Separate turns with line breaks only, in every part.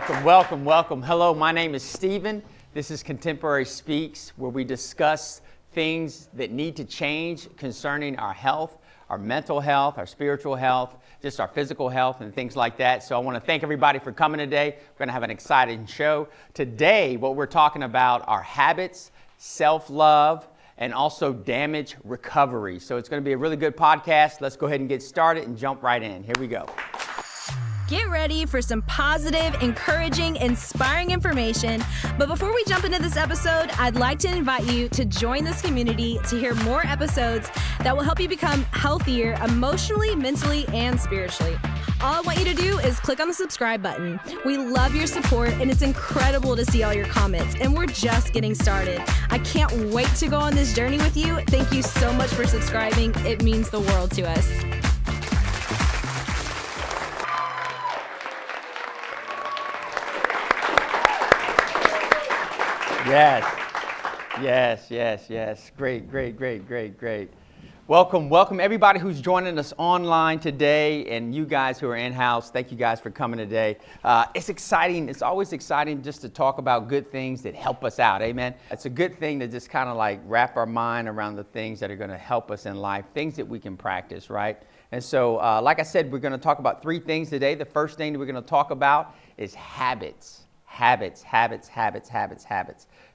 Welcome, welcome, welcome. Hello, my name is Stephen. This is Contemporary Speaks, where we discuss things that need to change concerning our health, our mental health, our spiritual health, just our physical health and things like that. So I want to thank everybody for coming today. We're going to have an exciting show. Today, what we're talking about are habits, self-love, and also damage recovery. So it's going to be a really good podcast. Let's go ahead and get started and jump right in. Here we go.
Get ready for some positive, encouraging, inspiring information. But before we jump into this episode, I'd like to invite you to join this community to hear more episodes that will help you become healthier emotionally, mentally, and spiritually. All I want you to do is click on the subscribe button. We love your support, and it's incredible to see all your comments, and we're just getting started. I can't wait to go on this journey with you. Thank you so much for subscribing. It means the world to us.
Yes. Great. Welcome everybody who's joining us online today, and you guys who are in-house. Thank you guys for coming today. It's exciting. It's always exciting just to talk about good things that help us out. Amen. It's a good thing to just kind of like wrap our mind around the things that are going to help us in life, things that we can practice, right? And so, like I said, we're going to talk about three things today. The first thing that we're going to talk about is habits. Habits.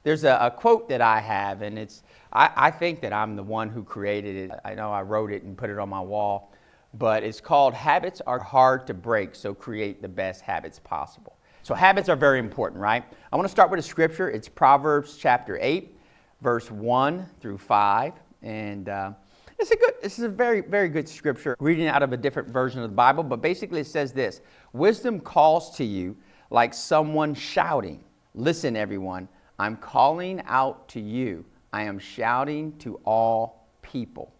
There's a quote that I have, and I think that I'm the one who created it. I know I wrote it and put it on my wall, but it's called, "Habits are hard to break, so create the best habits possible." So habits are very important, right? I want to start with a scripture. It's Proverbs chapter 8, verse 1 through 5, and this is a very, very good scripture. Reading out of a different version of the Bible, but basically it says this: "Wisdom calls to you like someone shouting. Listen, everyone, I'm calling out to you. I am shouting to all people,"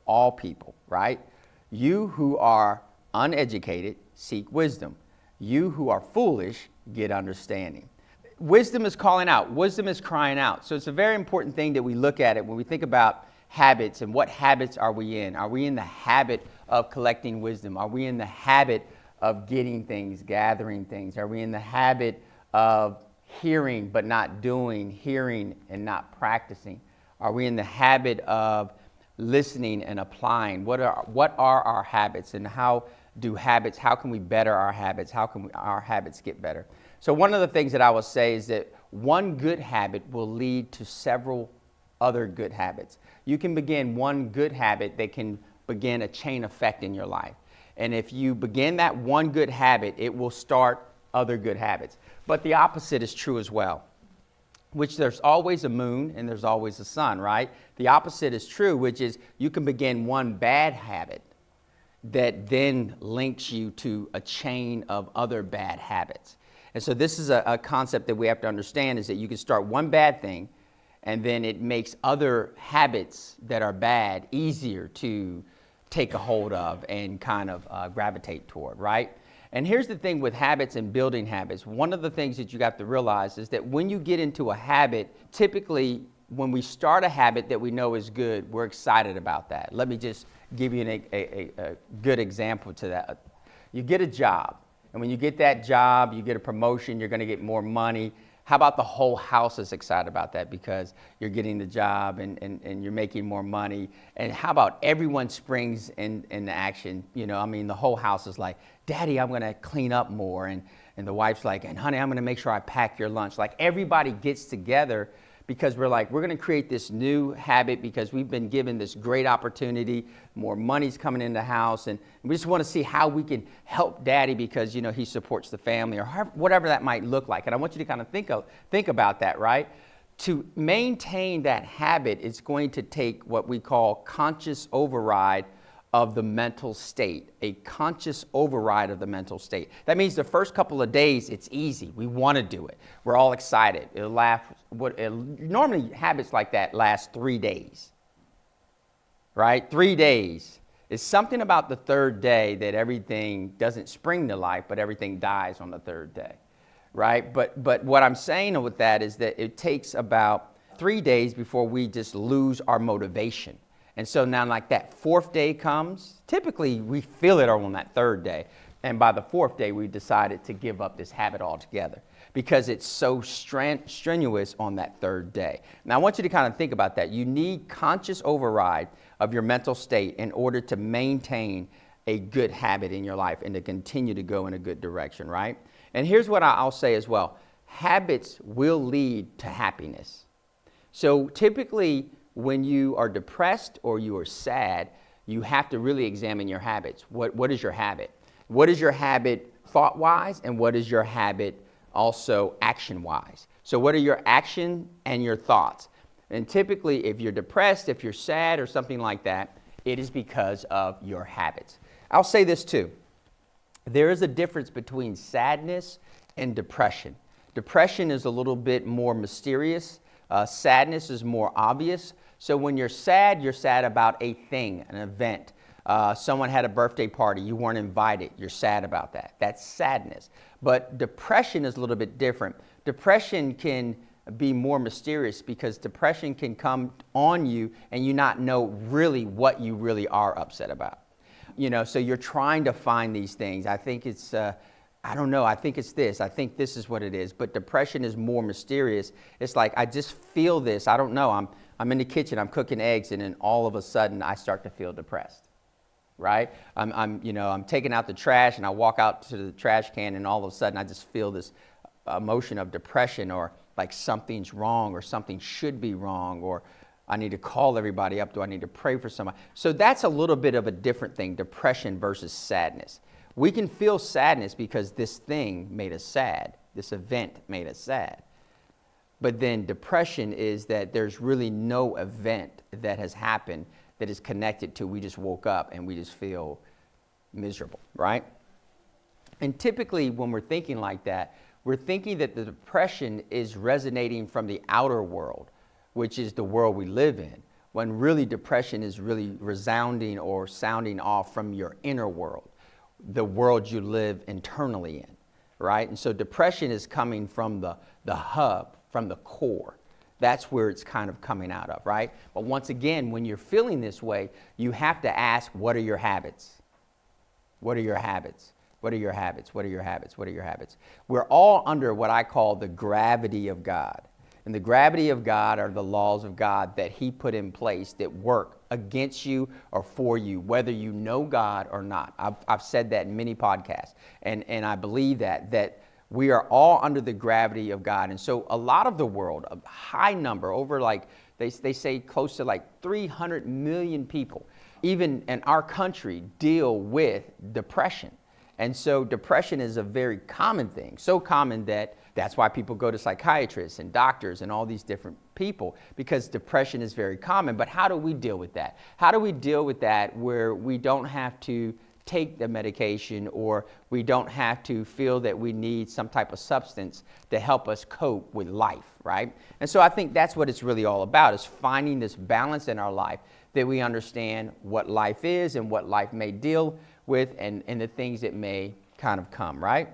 right? "You who are uneducated, seek wisdom. You who are foolish, get understanding." Wisdom is calling out. Wisdom is crying out. So it's a very important thing that we look at it when we think about habits and what habits are we in? Are we in the habit of collecting wisdom? Are we in the habit of getting things, gathering things? Are we in the habit of hearing but not doing, hearing and not practicing? Are we in the habit of listening and applying? What are our habits, and how can we better our habits? How can our habits get better? So one of the things that I will say is that one good habit will lead to several other good habits. You can begin one good habit that can begin a chain effect in your life. And if you begin that one good habit, it will start other good habits. But the opposite is true as well, which there's always a moon and there's always a sun, right? The opposite is true, which is you can begin one bad habit that then links you to a chain of other bad habits. And so this is a concept that we have to understand, is that you can start one bad thing and then it makes other habits that are bad easier to take a hold of and kind of gravitate toward, right? And here's the thing with habits and building habits. One of the things that you got to realize is that when you get into a habit, typically when we start a habit that we know is good, we're excited about that. Let me just give you a good example to that. You get a job, and when you get that job, you get a promotion, you're going to get more money. How about the whole house is excited about that because you're getting the job and you're making more money? And how about everyone springs into action? You know, I mean, the whole house is like, "Daddy, I'm going to clean up more." And the wife's like, "And honey, I'm going to make sure I pack your lunch." Like everybody gets together because we're going to create this new habit because we've been given this great opportunity. More money's coming in the house, and we just want to see how we can help Daddy because, you know, he supports the family, or whatever that might look like. And I want you to kind of think about that, right? To maintain that habit, it's going to take what we call conscious override of the mental state, a conscious override of the mental state. That means the first couple of days, it's easy. We want to do it. We're all excited. Normally, habits like that last 3 days, right? 3 days. It's something about the third day that everything doesn't spring to life, but everything dies on the third day, right? But what I'm saying with that is that it takes about 3 days before we just lose our motivation. And so now like that fourth day comes, typically we feel it on that third day. And by the fourth day, we decided to give up this habit altogether. because it's so strenuous on that third day. Now, I want you to kind of think about that. You need conscious override of your mental state in order to maintain a good habit in your life and to continue to go in a good direction, right? And here's what I'll say as well. Habits will lead to happiness. So typically, when you are depressed or you are sad, you have to really examine your habits. What is your habit? What is your habit thought-wise, and what is your habit also action-wise? So what are your action and your thoughts? And typically, if you're depressed, if you're sad or something like that, it is because of your habits. I'll say this too. There is a difference between sadness and depression. Depression is a little bit more mysterious. Sadness is more obvious. So when you're sad about a thing, an event. Someone had a birthday party, you weren't invited, you're sad about that. That's sadness. But depression is a little bit different. Depression can be more mysterious because depression can come on you and you not know really what you really are upset about. You know, so you're trying to find these things. I think it's, I don't know, I think it's this. I think this is what it is. But depression is more mysterious. It's like, I just feel this. I don't know. I'm in the kitchen, I'm cooking eggs, and then all of a sudden I start to feel depressed. Right? I'm taking out the trash and I walk out to the trash can and all of a sudden I just feel this emotion of depression, or like something's wrong or something should be wrong, or I need to call everybody up. Do I need to pray for somebody? So that's a little bit of a different thing, depression versus sadness. We can feel sadness because this thing made us sad. This event made us sad. But then depression is that there's really no event that has happened that is connected to we just woke up and we just feel miserable, right? And typically when we're thinking like that, we're thinking that the depression is resonating from the outer world, which is the world we live in, when really depression is really resounding or sounding off from your inner world, the world you live internally in, right? And so depression is coming from the hub, from the core. That's where it's kind of coming out of, right? But once again, when you're feeling this way, you have to ask, what are your habits? What are your habits? What are your habits? What are your habits? What are your habits? We're all under what I call the gravity of God. And the gravity of God are the laws of God that He put in place that work against you or for you, whether you know God or not. I've said that in many podcasts. And I believe that we are all under the gravity of God. And so a lot of the world, a high number, over like, they say close to like 300 million people, even in our country, deal with depression. And so depression is a very common thing, so common that that's why people go to psychiatrists and doctors and all these different people, because depression is very common. But how do we deal with that? How do we deal with that where we don't have to take the medication, or we don't have to feel that we need some type of substance to help us cope with life, right? And so I think that's what it's really all about, is finding this balance in our life that we understand what life is and what life may deal with, and the things that may kind of come, right?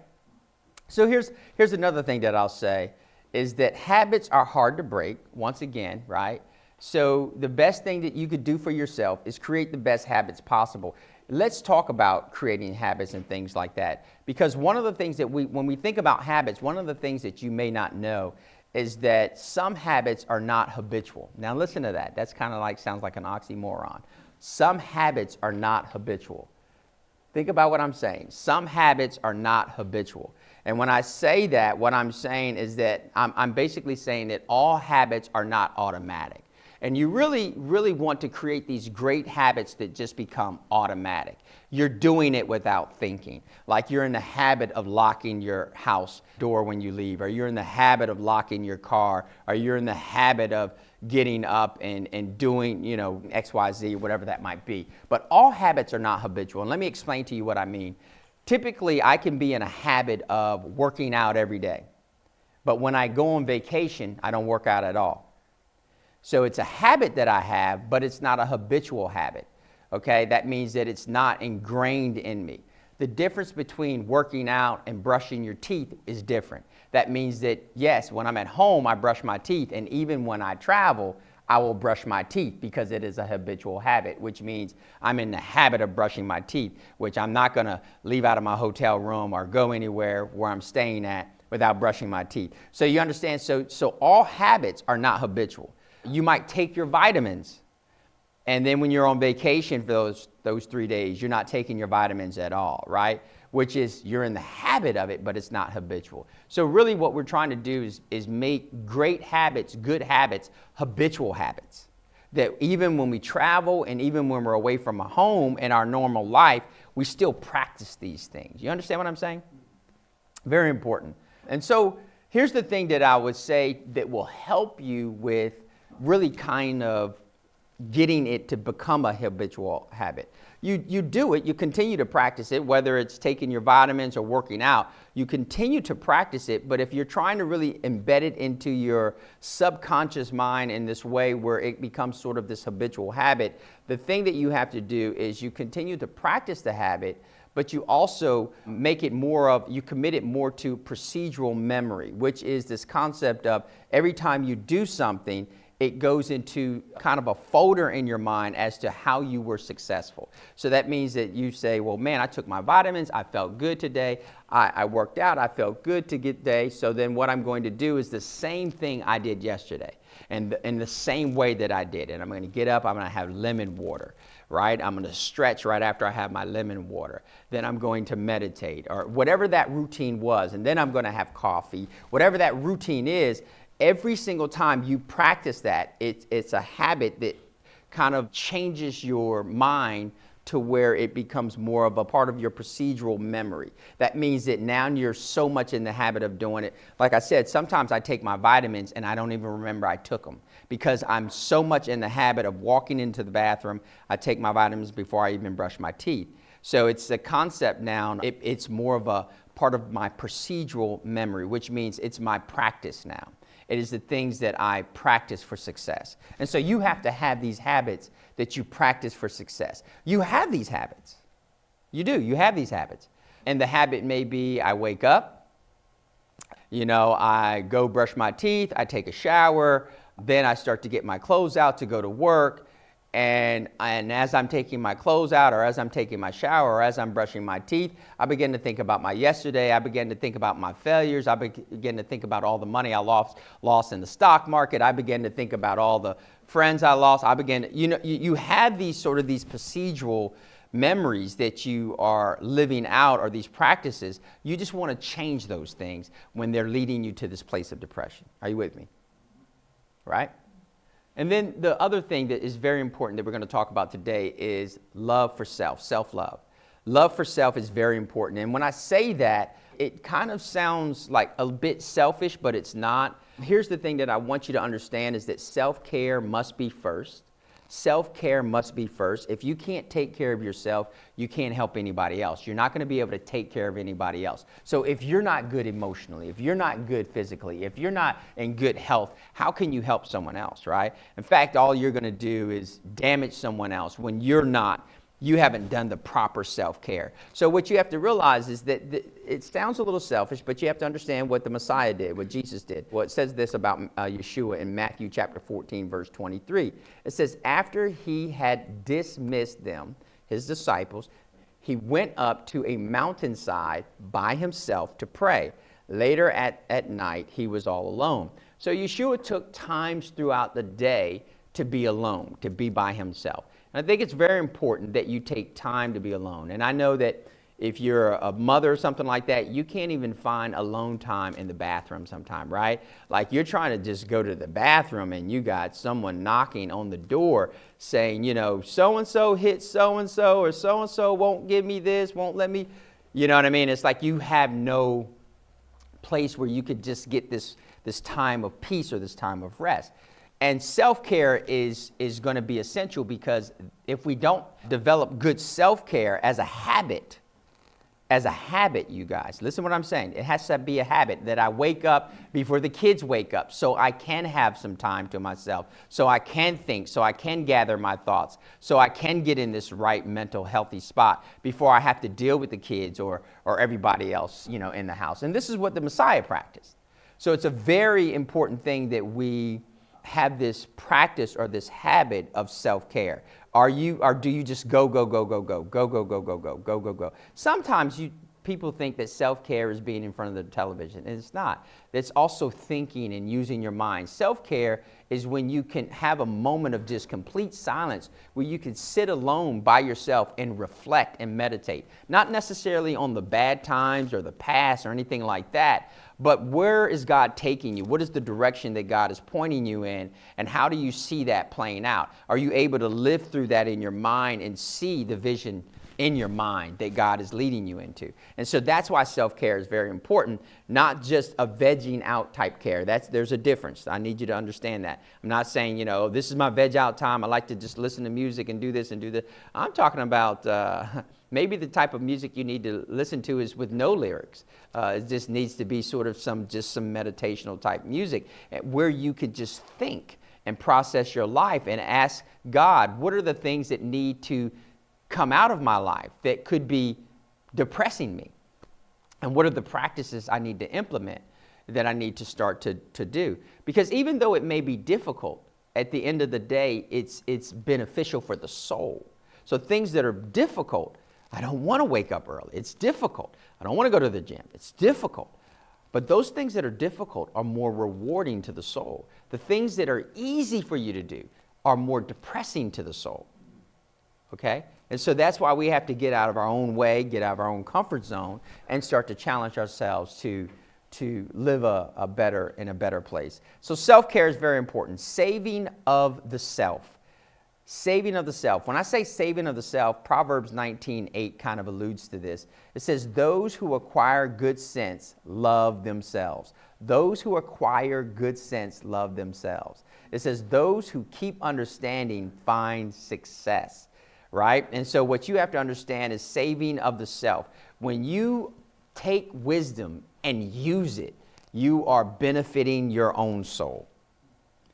So here's another thing that I'll say, is that habits are hard to break, once again, right? So the best thing that you could do for yourself is create the best habits possible. Let's talk about creating habits and things like that. Because one of the things that when we think about habits, one of the things that you may not know is that some habits are not habitual. Now listen to that. That's kind of like, sounds like an oxymoron. Some habits are not habitual. Think about what I'm saying. Some habits are not habitual. And when I say that, what I'm saying is that I'm basically saying that all habits are not automatic. And you really, really want to create these great habits that just become automatic. You're doing it without thinking. Like you're in the habit of locking your house door when you leave, or you're in the habit of locking your car, or you're in the habit of getting up and doing, X, Y, Z, whatever that might be. But all habits are not habitual. And let me explain to you what I mean. Typically, I can be in a habit of working out every day. But when I go on vacation, I don't work out at all. So it's a habit that I have, but it's not a habitual habit, okay? That means that it's not ingrained in me. The difference between working out and brushing your teeth is different. That means that, yes, when I'm at home, I brush my teeth, and even when I travel, I will brush my teeth because it is a habitual habit, which means I'm in the habit of brushing my teeth, which I'm not going to leave out of my hotel room or go anywhere where I'm staying at without brushing my teeth. So you understand, so all habits are not habitual. You might take your vitamins, and then when you're on vacation for those 3 days, you're not taking your vitamins at all, right? Which is, you're in the habit of it, but it's not habitual. So really what we're trying to do is make great habits, good habits, habitual habits. That even when we travel and even when we're away from a home in our normal life, we still practice these things. You understand what I'm saying? Very important. And so here's the thing that I would say that will help you with really kind of getting it to become a habitual habit. You do it, you continue to practice it, whether it's taking your vitamins or working out, you continue to practice it, but if you're trying to really embed it into your subconscious mind in this way where it becomes sort of this habitual habit, the thing that you have to do is you continue to practice the habit, but you also make it you commit it more to procedural memory, which is this concept of every time you do something, it goes into kind of a folder in your mind as to how you were successful. So that means that you say, well, man, I took my vitamins, I felt good today, I worked out, I felt good today, so then what I'm going to do is the same thing I did yesterday, and in the same way that I did. And I'm going to get up, I'm going to have lemon water, right? I'm going to stretch right after I have my lemon water. Then I'm going to meditate, or whatever that routine was, and then I'm going to have coffee. Whatever that routine is, every single time you practice that, it's a habit that kind of changes your mind to where it becomes more of a part of your procedural memory. That means that now you're so much in the habit of doing it. Like I said, sometimes I take my vitamins and I don't even remember I took them because I'm so much in the habit of walking into the bathroom. I take my vitamins before I even brush my teeth. So it's the concept now, it's more of a part of my procedural memory, which means it's my practice now. It is the things that I practice for success. And so you have to have these habits that you practice for success. You have these habits. You do. You have these habits. And the habit may be I wake up, I go brush my teeth, I take a shower, then I start to get my clothes out to go to work. And as I'm taking my clothes out, or as I'm taking my shower, or as I'm brushing my teeth, I begin to think about my yesterday. I begin to think about my failures. I begin to think about all the money I lost in the stock market. I begin to think about all the friends I lost. You have these procedural memories that you are living out, or these practices. You just want to change those things when they're leading you to this place of depression. Are you with me? Right? And then the other thing that is very important that we're going to talk about today is love for self, self-love. Love for self is very important. And when I say that, it kind of sounds like a bit selfish, but it's not. Here's the thing that I want you to understand is that self-care must be first. Self-care must be first. If you can't take care of yourself, you can't help anybody else. You're not going to be able to take care of anybody else. So if you're not good emotionally, if you're not good physically, if you're not in good health, how can you help someone else, right? In fact, all you're going to do is damage someone else when you haven't done the proper self-care. So what you have to realize is that it sounds a little selfish, but you have to understand what the Messiah did, what Jesus did. Well, it says this about Yeshua in Matthew chapter 14, verse 23. It says, after he had dismissed them, his disciples, he went up to a mountainside by himself to pray. Later at night, he was all alone. So Yeshua took times throughout the day to be alone, to be by himself. And I think it's very important that you take time to be alone. And I know that if you're a mother or something like that, you can't even find alone time in the bathroom sometime, right? Like you're trying to just go to the bathroom and you got someone knocking on the door saying, so-and-so hit so-and-so, or so-and-so won't give me this, won't let me, you know what I mean? It's like you have no place where you could just get this time of peace or this time of rest. And self-care is going to be essential, because if we don't develop good self-care as a habit, you guys, listen to what I'm saying. It has to be a habit that I wake up before the kids wake up so I can have some time to myself, so I can think, so I can gather my thoughts, so I can get in this right mental healthy spot before I have to deal with the kids or everybody else, in the house. And this is what the Messiah practiced. So it's a very important thing that we have this practice or this habit of self-care. Do you just go? Sometimes people think that self-care is being in front of the television, and it's not. It's also thinking and using your mind. Self-care is when you can have a moment of just complete silence where you can sit alone by yourself and reflect and meditate. Not necessarily on the bad times or the past or anything like that, but where is God taking you? What is the direction that God is pointing you in, and how do you see that playing out? Are you able to live through that in your mind and see the vision in your mind that God is leading you into? And so that's why self-care is very important, not just a vegging out type care. There's a difference. I need you to understand that. I'm not saying, this is my veg out time. I like to just listen to music and do this and do that. I'm talking about maybe the type of music you need to listen to is with no lyrics. It just needs to be sort of some meditational type music where you could just think and process your life and ask God, what are the things that need to come out of my life that could be depressing me? And what are the practices I need to implement that I need to start to do? Because even though it may be difficult, at the end of the day, it's beneficial for the soul. So things that are difficult, I don't want to wake up early. It's difficult. I don't want to go to the gym. It's difficult. But those things that are difficult are more rewarding to the soul. The things that are easy for you to do are more depressing to the soul. Okay? And so that's why we have to get out of our own way, get out of our own comfort zone, and start to challenge ourselves to live a better place. So self-care is very important. Saving of the self. Saving of the self. When I say saving of the self, Proverbs 19:8 kind of alludes to this. It says, those who acquire good sense love themselves. Those who acquire good sense love themselves. It says, those who keep understanding find success. Right? And so what you have to understand is saving of the self. When you take wisdom and use it, you are benefiting your own soul.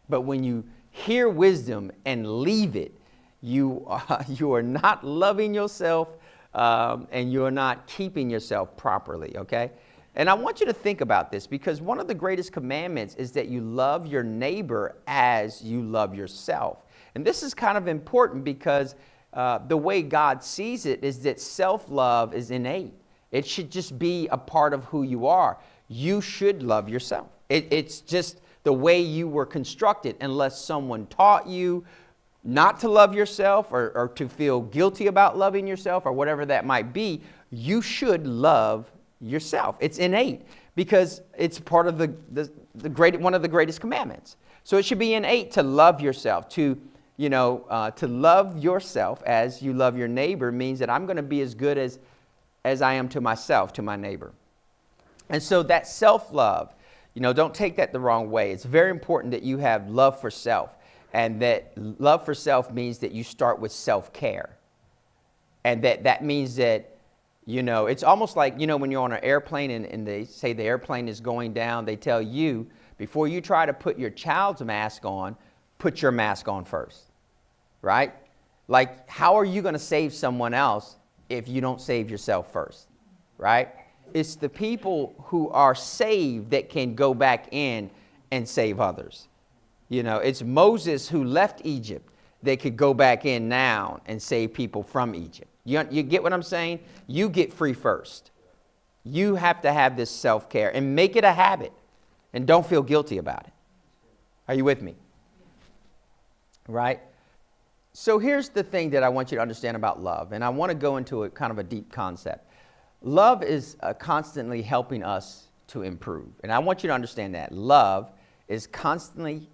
But when you hear wisdom and leave it, you are not loving yourself and you are not keeping yourself properly, okay? And I want you to think about this, because one of the greatest commandments is that you love your neighbor as you love yourself. And this is kind of important because the way God sees it is that self-love is innate. It should just be a part of who you are. You should love yourself. It's just the way you were constructed. Unless someone taught you not to love yourself or to feel guilty about loving yourself or whatever that might be, you should love yourself. It's innate because it's part of one of the greatest commandments. So it should be innate to love yourself, to love yourself as you love your neighbor means that I'm going to be as good as I am to myself, to my neighbor. And so that self-love, don't take that the wrong way. It's very important that you have love for self. And that love for self means that you start with self-care. And that means that, it's almost like, when you're on an airplane and they say the airplane is going down, they tell you, before you try to put your child's mask on, put your mask on first. Right? Like, how are you going to save someone else if you don't save yourself first? Right? It's the people who are saved that can go back in and save others. It's Moses who left Egypt that could go back in now and save people from Egypt. You get what I'm saying? You get free first. You have to have this self-care and make it a habit, and don't feel guilty about it. Are you with me? Right? So here's the thing that I want you to understand about love, and I want to go into a kind of a deep concept. Love is constantly helping us to improve, and I want you to understand that. Love is constantly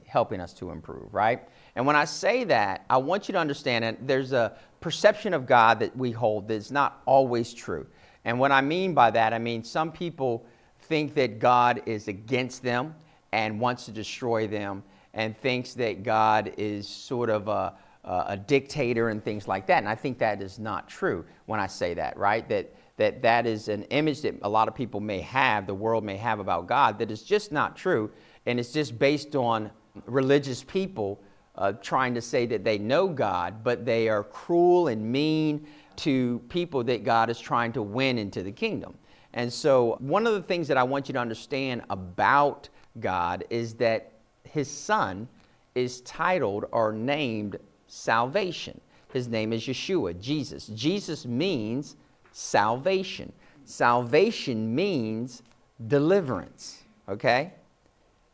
helping us to improve, right? And when I say that, I want you to understand that there's a perception of God that we hold that's not always true. And what I mean by that, I mean some people think that God is against them and wants to destroy them, and thinks that God is sort of a dictator and things like that. And I think that is not true when I say that, right? That is an image that a lot of people may have, the world may have about God, that is just not true. And it's just based on religious people trying to say that they know God, but they are cruel and mean to people that God is trying to win into the kingdom. And so one of the things that I want you to understand about God is that his son is titled or named salvation. His name is Yeshua, Jesus. Jesus means salvation. Salvation means deliverance, okay?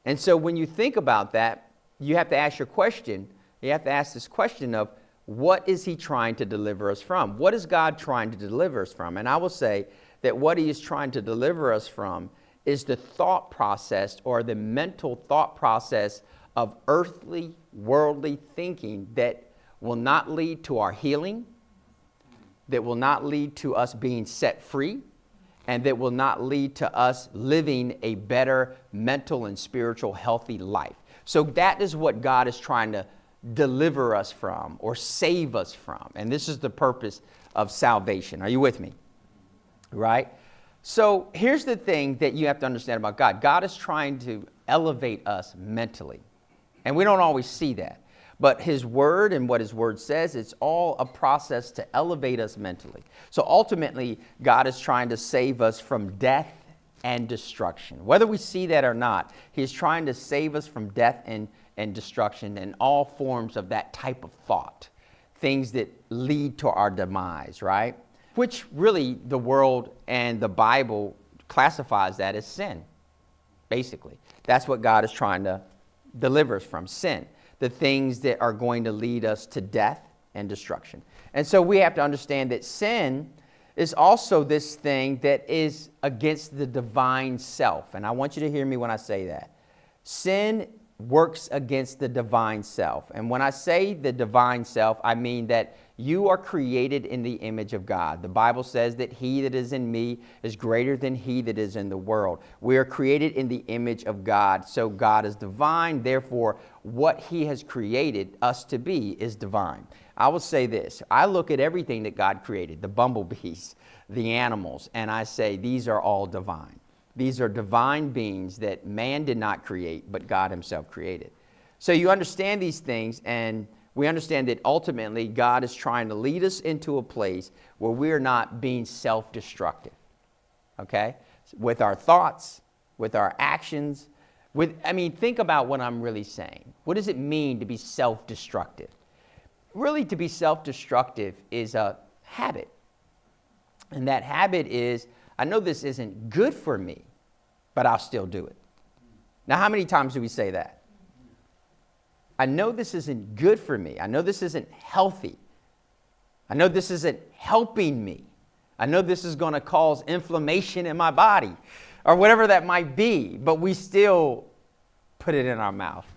And so when you think about that, you have to ask your question. You have to ask this question of, what is he trying to deliver us from? What is God trying to deliver us from? And I will say that what he is trying to deliver us from is the thought process, or the mental thought process of earthly, worldly thinking that will not lead to our healing, that will not lead to us being set free, and that will not lead to us living a better mental and spiritual healthy life. So that is what God is trying to deliver us from, or save us from. And this is the purpose of salvation. Are you with me? Right? So here's the thing that you have to understand about God. God is trying to elevate us mentally. And we don't always see that. But his word and what his word says, it's all a process to elevate us mentally. So ultimately, God is trying to save us from death and destruction. Whether we see that or not, he's trying to save us from death and destruction and all forms of that type of thought. Things that lead to our demise, right? Which really the world and the Bible classifies that as sin, basically. That's what God is trying to deliver us from, sin. The things that are going to lead us to death and destruction. And so we have to understand that sin is also this thing that is against the divine self. And I want you to hear me when I say that. Sin works against the divine self. And when I say the divine self, I mean that you are created in the image of God. The Bible says that he that is in me is greater than he that is in the world. We are created in the image of God. So God is divine. Therefore, what he has created us to be is divine. I will say this. I look at everything that God created, the bumblebees, the animals, and I say these are all divine. These are divine beings that man did not create, but God himself created. So you understand these things, and we understand that ultimately God is trying to lead us into a place where we're not being self-destructive, okay? With our thoughts, with our actions. Think about what I'm really saying. What does it mean to be self-destructive? Really, to be self-destructive is a habit. And that habit is, I know this isn't good for me, but I'll still do it. Now, how many times do we say that? I know this isn't good for me. I know this isn't healthy. I know this isn't helping me. I know this is going to cause inflammation in my body, or whatever that might be, but we still put it in our mouth.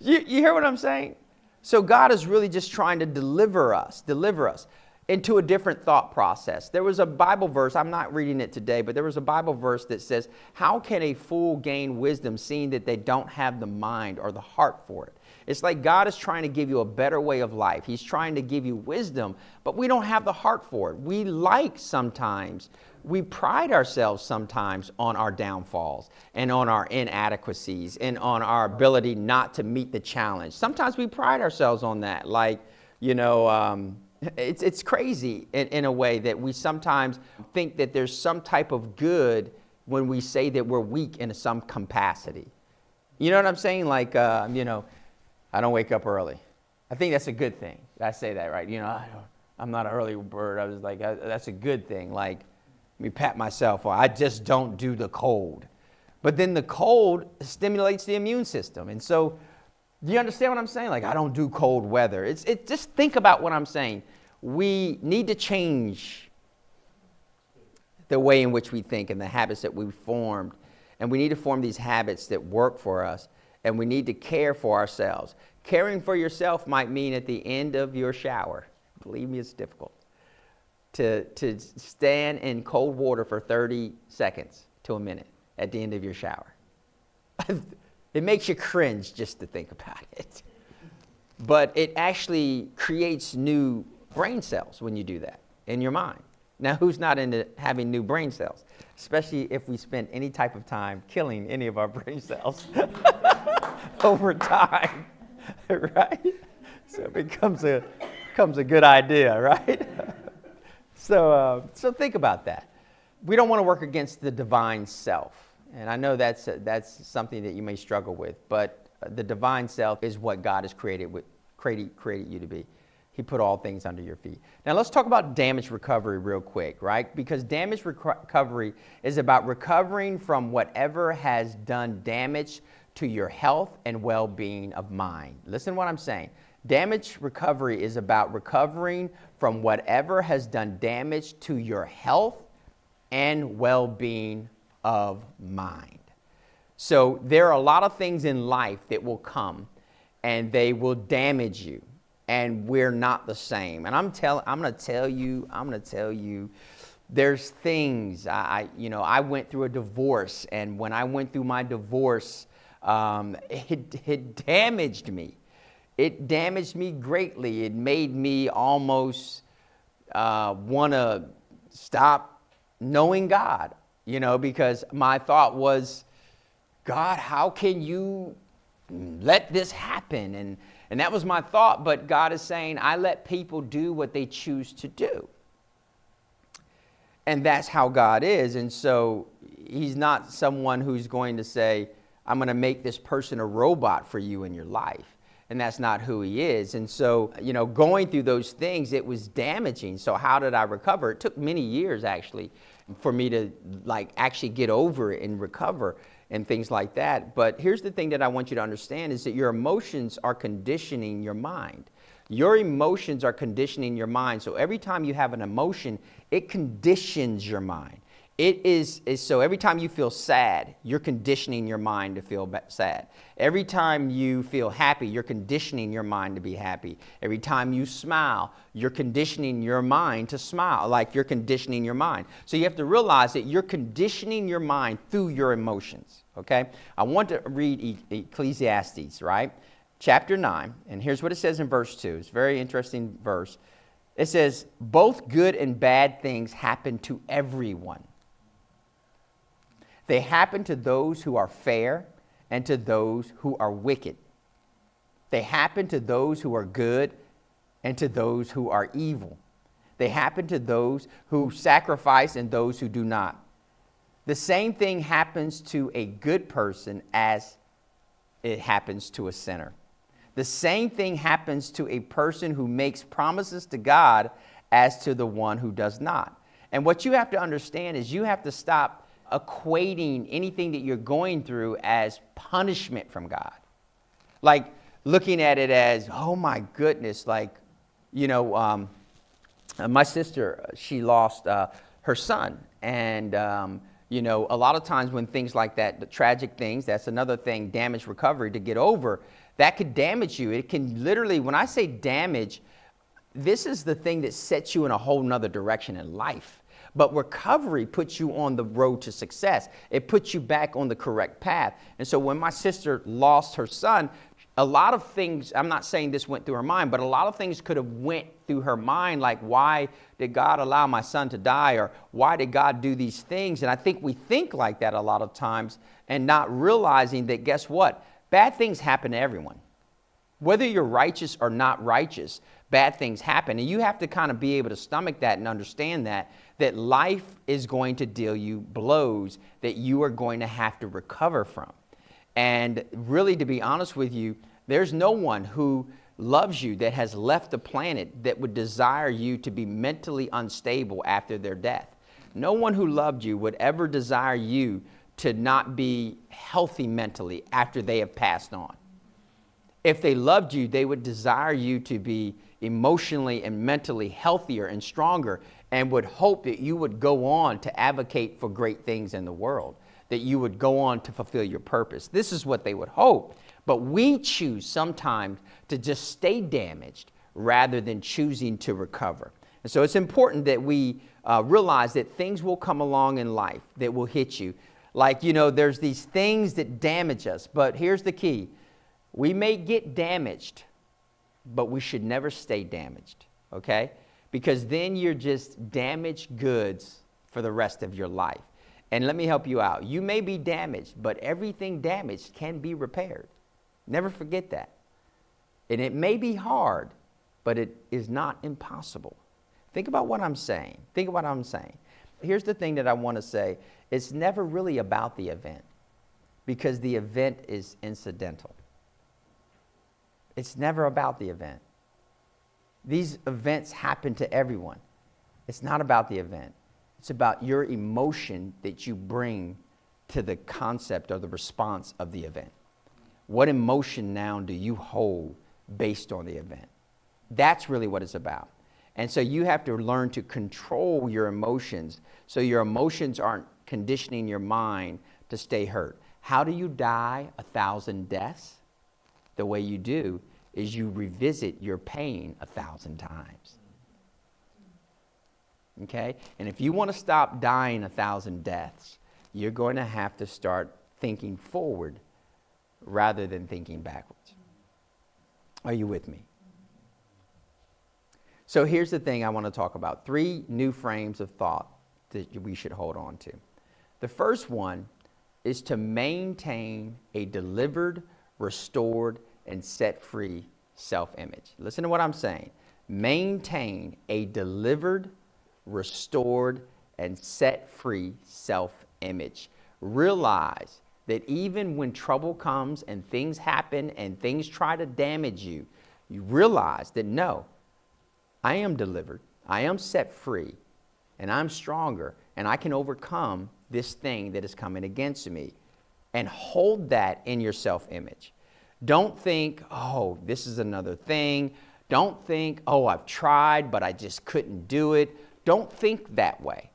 You hear what I'm saying? So God is really just trying to deliver us into a different thought process. There was a Bible verse, I'm not reading it today, but there was a Bible verse that says, how can a fool gain wisdom seeing that they don't have the mind or the heart for it? It's like God is trying to give you a better way of life. He's trying to give you wisdom, but we don't have the heart for it. We pride ourselves sometimes on our downfalls and on our inadequacies and on our ability not to meet the challenge. Sometimes we pride ourselves on that. It's crazy in a way that we sometimes think that there's some type of good when we say that we're weak in some capacity. You know what I'm saying? I don't wake up early. I think that's a good thing. I say that, right? I'm not an early bird. I was like, that's a good thing. Let me pat myself on. I just don't do the cold. But then the cold stimulates the immune system. And so, do you understand what I'm saying? I don't do cold weather. Just think about what I'm saying. We need to change the way in which we think and the habits that we've formed. And we need to form these habits that work for us. And we need to care for ourselves. Caring for yourself might mean at the end of your shower. Believe me, it's difficult. To stand in cold water for 30 seconds to a minute at the end of your shower. It makes you cringe just to think about it. But it actually creates new brain cells when you do that in your mind. Now, who's not into having new brain cells? Especially if we spend any type of time killing any of our brain cells over time, right? So it becomes a good idea, right? So think about that. We don't want to work against the divine self. And I know that's something that you may struggle with, but the divine self is what God has created you to be. He put all things under your feet. Now let's talk about damage recovery real quick, right? Because damage recovery is about recovering from whatever has done damage to your health and well-being of mind. Listen to what I'm saying. Damage recovery is about recovering from whatever has done damage to your health and well-being of mind. So there are a lot of things in life that will come and they will damage you, and we're not the same. And I'm going to tell you, there's things. I went through a divorce, and when I went through my divorce, it damaged me. It damaged me greatly. It made me almost want to stop knowing God, because my thought was, God, how can you let this happen? And that was my thought, but God is saying, I let people do what they choose to do. And that's how God is. And so he's not someone who's going to say, I'm going to make this person a robot for you in your life. And that's not who he is. And so, going through those things, it was damaging. So how did I recover? It took many years, actually, for me to actually get over it and recover and things like that. But here's the thing that I want you to understand is that your emotions are conditioning your mind. Your emotions are conditioning your mind. So every time you have an emotion, it conditions your mind. So every time you feel sad, you're conditioning your mind to feel sad. Every time you feel happy, you're conditioning your mind to be happy. Every time you smile, you're conditioning your mind to smile, like you're conditioning your mind. So you have to realize that you're conditioning your mind through your emotions, okay? I want to read Ecclesiastes, right? Chapter 9, and here's what it says in verse 2. It's a very interesting verse. It says, both good and bad things happen to everyone. They happen to those who are fair and to those who are wicked. They happen to those who are good and to those who are evil. They happen to those who sacrifice and those who do not. The same thing happens to a good person as it happens to a sinner. The same thing happens to a person who makes promises to God as to the one who does not. And what you have to understand is you have to stop equating anything that you're going through as punishment from God. Like looking at it as, oh my goodness, my sister, she lost her son. And, a lot of times when things like that, the tragic things, that's another thing, damage recovery to get over, that could damage you. It can literally, when I say damage, this is the thing that sets you in a whole nother direction in life. But recovery puts you on the road to success. It puts you back on the correct path. And so when my sister lost her son, a lot of things, I'm not saying this went through her mind, but a lot of things could have went through her mind, like why did God allow my son to die, or why did God do these things? And I think we think like that a lot of times and not realizing that, guess what? Bad things happen to everyone. Whether you're righteous or not righteous, bad things happen. And you have to kind of be able to stomach that and understand that life is going to deal you blows that you are going to have to recover from. And really, to be honest with you, there's no one who loves you that has left the planet that would desire you to be mentally unstable after their death. No one who loved you would ever desire you to not be healthy mentally after they have passed on. If they loved you, they would desire you to be emotionally and mentally healthier and stronger, and would hope that you would go on to advocate for great things in the world, that you would go on to fulfill your purpose. This is what they would hope. But we choose sometimes to just stay damaged rather than choosing to recover. And so it's important that we realize that things will come along in life that will hit you. Like, there's these things that damage us, but here's the key. We may get damaged, but we should never stay damaged, okay? Because then you're just damaged goods for the rest of your life. And let me help you out. You may be damaged, but everything damaged can be repaired. Never forget that. And it may be hard, but it is not impossible. Think about what I'm saying. Here's the thing that I want to say. It's never really about the event, because the event is incidental. It's never about the event. These events happen to everyone. It's not about the event. It's about your emotion that you bring to the concept or the response of the event. What emotion now do you hold based on the event? That's really what it's about. And so you have to learn to control your emotions so your emotions aren't conditioning your mind to stay hurt. How do you die 1,000 deaths? The way you do is you revisit your pain 1,000 times. Okay? And if you want to stop dying 1,000 deaths, you're going to have to start thinking forward rather than thinking backwards. Are you with me? So here's the thing I want to talk about. 3 new frames of thought that we should hold on to. The first one is to maintain a delivered, restored, and set free self-image. Listen to what I'm saying. Maintain a delivered, restored, and set free self-image. Realize that even when trouble comes and things happen and things try to damage you, you realize that no, I am delivered, I am set free, and I'm stronger, and I can overcome this thing that is coming against me. And hold that in your self-image. Don't think, oh, this is another thing. Don't think, oh, I've tried, but I just couldn't do it. Don't think that way.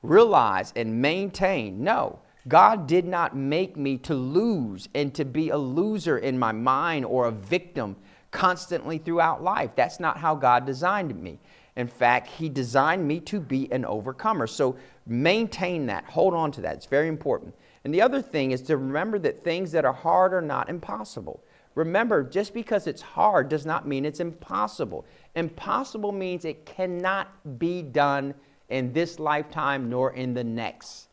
Realize and maintain, no, God did not make me to lose and to be a loser in my mind or a victim constantly throughout life. That's not how God designed me. In fact, He designed me to be an overcomer. So maintain that. Hold on to that. It's very important. And the other thing is to remember that things that are hard are not impossible. Remember, just because it's hard does not mean it's impossible. Impossible means it cannot be done in this lifetime nor in the next.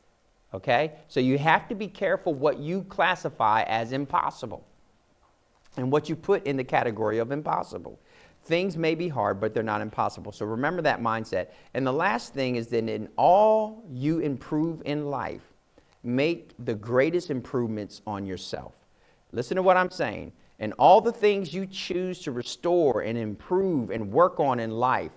Okay? So you have to be careful what you classify as impossible and what you put in the category of impossible. Things may be hard, but they're not impossible. So remember that mindset. And the last thing is that in all you improve in life, make the greatest improvements on yourself. Listen to what I'm saying. And all the things you choose to restore and improve and work on in life,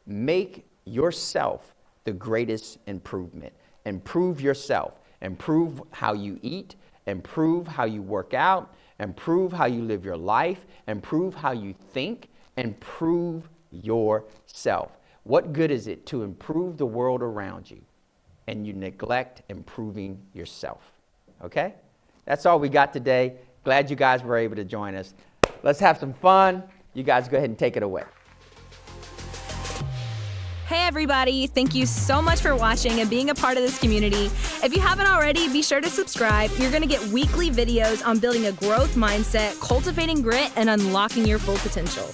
make yourself the greatest improvement. Improve yourself. Improve how you eat. Improve how you work out. Improve how you live your life. Improve how you think. Improve yourself. What good is it to improve the world around you and you neglect improving yourself? Okay? That's all we got today. Glad you guys were able to join us. Let's have some fun. You guys go ahead and take it away.
Hey everybody, thank you so much for watching and being a part of this community. If you haven't already, be sure to subscribe. You're going to get weekly videos on building a growth mindset, cultivating grit, and unlocking your full potential.